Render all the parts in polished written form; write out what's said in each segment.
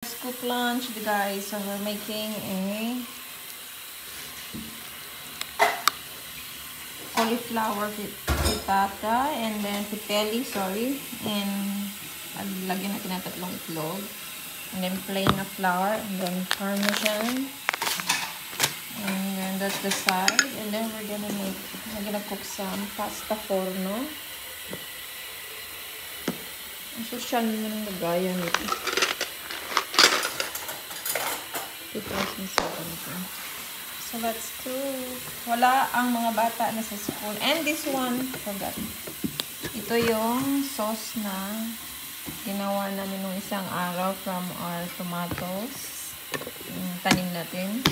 Let's cook lunch, guys. So we're making a cauliflower frittata and then pitelli, sorry. And lagyan natin ng 3 itlog. And then plain na flour. And then parmesan. And then that's the side. And then we're gonna cook some pasta forno. Ang social mo ng lagayan nito. 2007. So let's cook. Wala ang mga bata na sa school. And this one, forgot. Ito yung sauce na ginawa namin nung isang araw from our tomatoes. Yung tanim natin.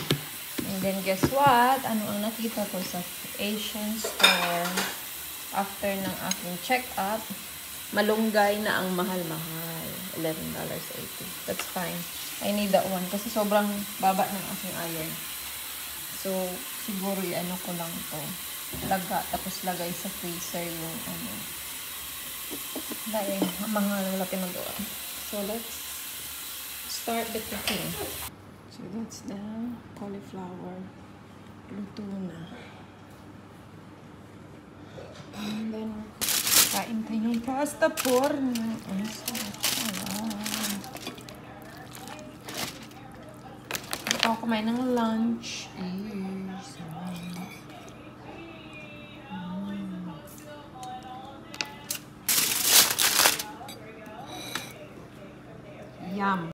And then guess what? Ano ang nakita ko sa Asian store after ng aking check-up? Malunggay na ang mahal-mahal. $11.80. That's fine. I need that one kasi sobrang baba ng aking iron. So, siguro i-ano ko lang to. Tapos lagay sa freezer yung ano. Dahil mga wala pinagawa. So, let's start the cooking. So, that's the cauliflower. Luto na. And then, kain tayo ng pasta forno. Ang sarap. Ako kumain ng lunch. Yum.